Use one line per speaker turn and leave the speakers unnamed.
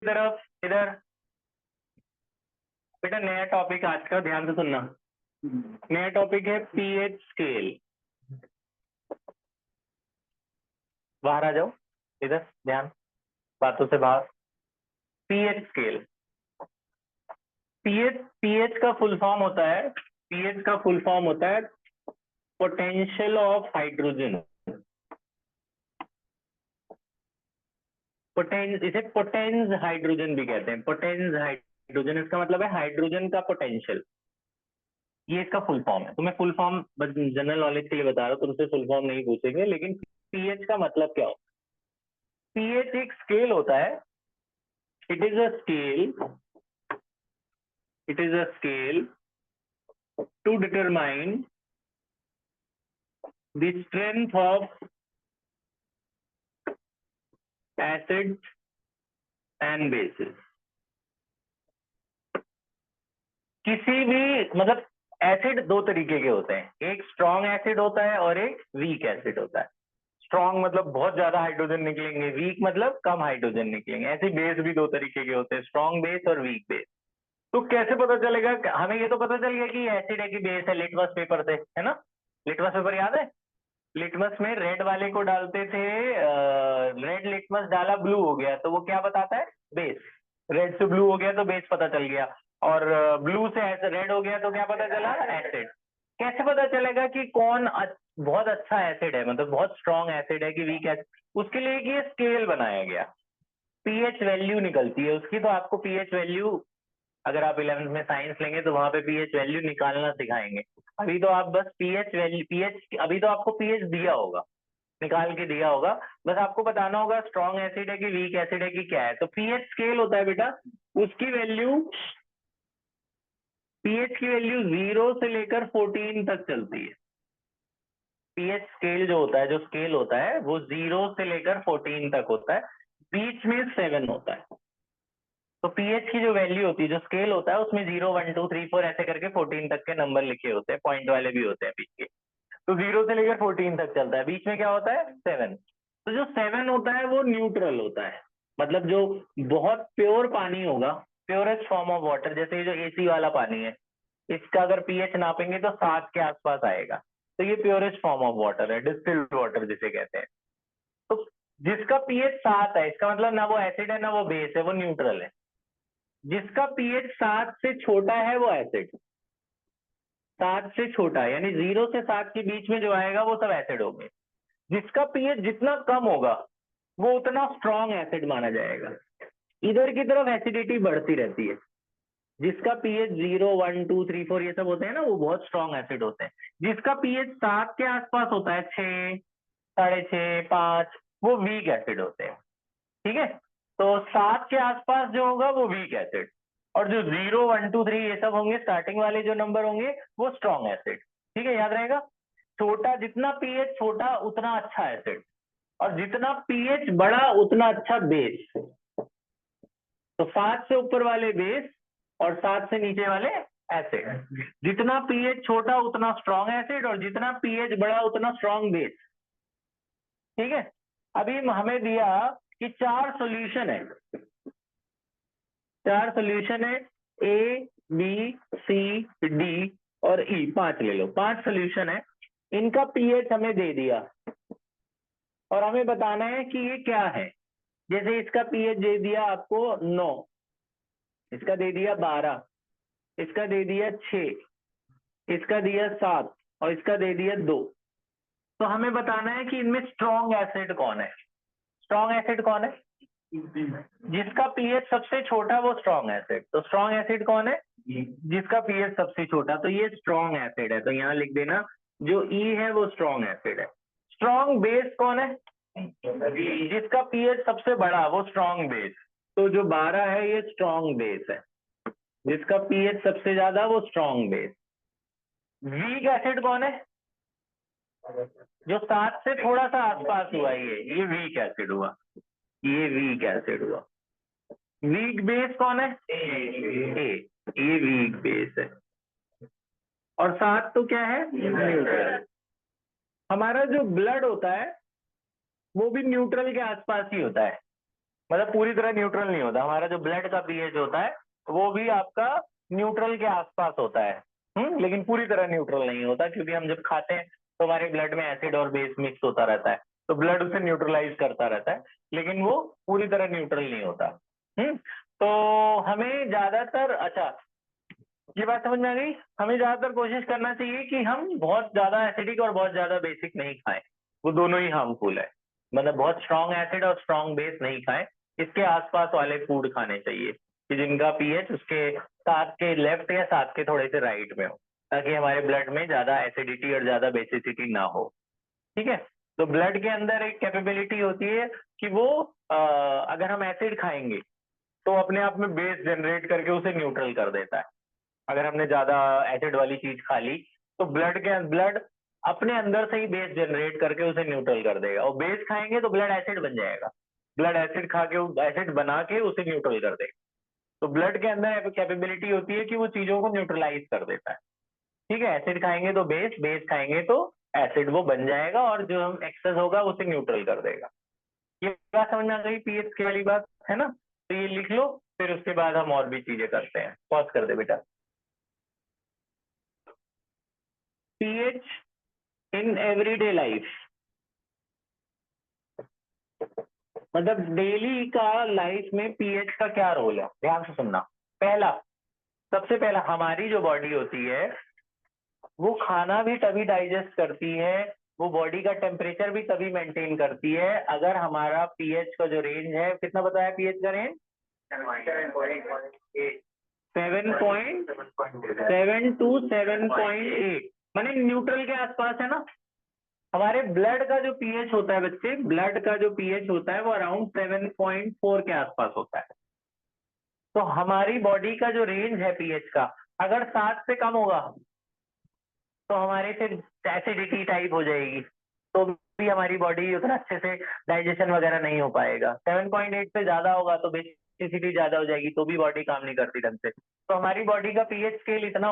तरफ इधर बेटा नया टॉपिक आज का ध्यान से सुनना। नया टॉपिक है पीएच स्केल। बाहर आ जाओ, इधर ध्यान, बातों से बाहर। पीएच स्केल, पीएच पीएच का फुल फॉर्म होता है, पीएच का फुल फॉर्म होता है पोटेंशियल ऑफ हाइड्रोजन। इसे पोटेंस हाइड्रोजन भी कहते हैं, पोटेंस हाइड्रोजन। इसका मतलब है हाइड्रोजन का पोटेंशियल। ये इसका फुल फॉर्म है। तुम्हें फुल फॉर्म जनरल नॉलेज के लिए बता रहा हूँ, तुमसे फुल फॉर्म नहीं पूछेंगे, लेकिन पीएच का मतलब क्या होता है? पीएच एक स्केल होता है। It is a scale, it is a scale to determine the strength of acid and bases. किसी भी मतलब एसिड दो तरीके के होते हैं, एक स्ट्रॉन्ग एसिड होता है और एक वीक एसिड होता है। स्ट्रॉन्ग मतलब बहुत ज्यादा हाइड्रोजन निकलेंगे, वीक मतलब कम हाइड्रोजन निकलेंगे। ऐसे बेस भी दो तरीके के होते हैं, स्ट्रॉन्ग बेस और वीक बेस। तो कैसे पता चलेगा? हमें ये तो पता चल गया कि एसिड है कि बेस है, लिटमस पेपर से, है ना? लिटमस पेपर याद है? लिटमस में रेड वाले को डालते थे, रेड लिटमस डाला, ब्लू हो गया तो वो क्या बताता है? बेस। रेड से ब्लू हो गया तो बेस पता चल गया, और ब्लू से रेड हो गया तो क्या पता चला? एसिड। कैसे पता चलेगा कि कौन बहुत अच्छा एसिड है, मतलब बहुत स्ट्रॉन्ग एसिड है कि वीक एसिड? उसके लिए कि ये स्केल बनाया गया, पीएच वैल्यू निकलती है उसकी। तो आपको पीएच वैल्यू, अगर आप 11th में साइंस लेंगे तो वहां पे पीएच वैल्यू निकालना सिखाएंगे। अभी तो आप बस पीएच वैल्यू, पीएच अभी तो आपको पीएच दिया होगा, निकाल के दिया होगा, बस आपको बताना होगा स्ट्रॉन्ग एसिड है कि वीक एसिड है कि क्या है। तो पीएच स्केल होता है बेटा, उसकी वैल्यू, पीएच की वैल्यू 0 से लेकर 14 तक चलती है। पीएच स्केल जो होता है, जो स्केल होता है वो 0 से लेकर 14 तक होता है, बीच में 7 होता है। तो पीएच की जो वैल्यू होती है, जो स्केल होता है, उसमें 0 1 2 3 4 ऐसे करके 14 तक के नंबर लिखे होते हैं, पॉइंट वाले भी होते हैं बीच के। तो 0 से लेकर 14 तक चलता है, बीच में क्या होता है? 7। तो जो 7 होता है वो न्यूट्रल होता है, मतलब जो बहुत प्योर पानी होगा, प्योरेस्ट फॉर्म ऑफ वाटर, जैसे ये जो एसी वाला पानी है, इसका अगर पीएच नापेंगे तो 7 के आसपास आएगा। तो ये प्योरेस्ट फॉर्म ऑफ वाटर है, डिस्टिल्ड वाटर जिसे कहते हैं। तो जिसका पीएच 7 है, इसका मतलब ना वो एसिड है ना वो बेस है, वो न्यूट्रल है। जिसका पीएच 7 से छोटा है वो एसिड, 7 से छोटा यानी 0 से 7 के बीच में जो आएगा वो सब एसिड होंगे। जिसका पीएच जितना कम होगा वो उतना स्ट्रॉन्ग एसिड माना जाएगा। इधर की तरफ एसिडिटी बढ़ती रहती है। जिसका पीएच 0 1 2 3 4 ये सब होते हैं ना, वो बहुत स्ट्रॉन्ग एसिड होते हैं। जिसका पीएच 7 के आसपास होता है, 6 6.5 5, वो वीक एसिड होते हैं। ठीक है? तो 7 के आसपास जो होगा वो वीक एसिड, और जो 0 1 2 3 ये सब होंगे, स्टार्टिंग वाले जो नंबर होंगे वो स्ट्रॉन्ग एसिड। ठीक है, याद रहेगा। छोटा, जितना पीएच छोटा उतना अच्छा एसिड, और जितना पीएच बड़ा उतना अच्छा बेस। तो 7 से ऊपर वाले बेस और 7 से नीचे वाले एसिड। जितना पीएच छोटा उतना स्ट्रॉन्ग एसिड, और जितना पीएच बड़ा उतना स्ट्रॉन्ग बेस। ठीक है? अभी हमें दिया कि 4 सॉल्यूशन है, 4 सॉल्यूशन है, ए बी सी डी और ई, 5 ले लो, 5 सॉल्यूशन है। इनका पीएच हमें दे दिया और हमें बताना है कि ये क्या है। जैसे इसका पीएच दे दिया आपको 9, इसका दे दिया 12, इसका दे दिया 6, इसका दिया 7 और इसका दे दिया 2। तो हमें बताना है कि इनमें स्ट्रॉन्ग एसिड कौन है। स्ट्रॉन्ग एसिड कौन है? जिसका पीएच सबसे छोटा वो स्ट्रॉन्ग एसिड। तो स्ट्रॉन्ग एसिड कौन है? जिसका पीएच सबसे छोटा, तो ये स्ट्रॉन्ग एसिड है। तो यहाँ लिख देना, जो ई है वो स्ट्रॉन्ग एसिड है। स्ट्रॉन्ग बेस कौन है? जिसका पीएच सबसे बड़ा वो स्ट्रॉन्ग बेस। तो जो 12 है ये स्ट्रॉन्ग बेस है, जिसका पीएच सबसे ज्यादा वो स्ट्रॉन्ग बेस। वीक एसिड कौन है? जो 7 से थोड़ा सा आसपास हुआ, ये वीक एसिड हुआ, ये वीक एसिड हुआ। वीक बेस कौन है? ए, ये वीक बेस है। और 7 तो क्या है? न्यूट्रल। हमारा जो ब्लड होता है वो भी न्यूट्रल के आसपास ही होता है। मतलब पूरी तरह न्यूट्रल नहीं होता। हमारा जो ब्लड का पीएच होता है वो भी आपका न्यूट्रल के आसपास होता है, लेकिन पूरी तरह न्यूट्रल नहीं होता, क्योंकि हम जब खाते हैं तो हमारे ब्लड में एसिड और बेस मिक्स होता रहता है, तो ब्लड उसे न्यूट्रलाइज करता रहता है, लेकिन वो पूरी तरह न्यूट्रल नहीं होता। तो हमें ज्यादातर, अच्छा ये बात समझ में आ गई, हमें ज्यादातर कोशिश करना चाहिए कि हम बहुत ज्यादा एसिडिक और बहुत ज्यादा बेसिक नहीं खाएं, वो दोनों ही हार्मफुल है। मतलब बहुत स्ट्रॉन्ग एसिड और स्ट्रॉन्ग बेस नहीं खाएं, इसके आसपास वाले फूड खाने चाहिए कि जिनका पीएच उसके 7 के लेफ्ट या 7 के थोड़े से राइट में हो, ताकि हमारे ब्लड में ज्यादा एसिडिटी और ज्यादा बेसिसिटी ना हो। ठीक है। तो ब्लड के अंदर एक कैपेबिलिटी होती है कि वो अगर हम एसिड खाएंगे तो अपने आप में बेस जनरेट करके उसे न्यूट्रल कर देता है। अगर हमने ज्यादा एसिड वाली चीज खा ली तो ब्लड अपने अंदर से ही बेस जनरेट करके उसे न्यूट्रल कर देगा, और बेस खाएंगे तो ब्लड एसिड बन जाएगा, ब्लड एसिड खा के एसिड बना के उसे न्यूट्रल कर देगा। तो ब्लड के अंदर कैपेबिलिटी होती है कि वो चीजों को न्यूट्रलाइज कर देता है। ठीक है, एसिड खाएंगे तो बेस, बेस खाएंगे तो एसिड, वो बन जाएगा और जो हम एक्सेस होगा उसे न्यूट्रल कर देगा। ये बात समझ में आ गई पीएच की वाली बात, है ना? तो ये लिख लो, फिर उसके बाद हम और भी चीजें करते हैं। पॉज कर दे बेटा। पीएच इन एवरीडे लाइफ, मतलब डेली का लाइफ में पीएच का क्या रोल है, ध्यान से सुनना। पहला, सबसे पहला, हमारी जो बॉडी होती है वो खाना भी तभी डाइजेस्ट करती है, वो बॉडी का टेम्परेचर भी तभी मेंटेन करती है अगर हमारा पीएच का जो रेंज है, कितना बताया पीएच का रेंज? 7.7 टू 7.8, माने न्यूट्रल के आसपास है ना। हमारे ब्लड का जो पीएच होता है बच्चे, ब्लड का जो पीएच होता है वो अराउंड 7.4 के आसपास होता है। तो हमारी बॉडी का जो रेंज है पीएच का, अगर 7 से कम होगा तो हमारे फिर एसिडिटी टाइप हो जाएगी, तो भी हमारी बॉडी उतना अच्छे से डाइजेशन वगैरह नहीं हो पाएगा। 7.8 से ज्यादा होगा तो बेसिसिटी ज्यादा हो जाएगी, तो भी बॉडी काम नहीं करती ढंग से। तो हमारी बॉडी का पीएच स्केल इतना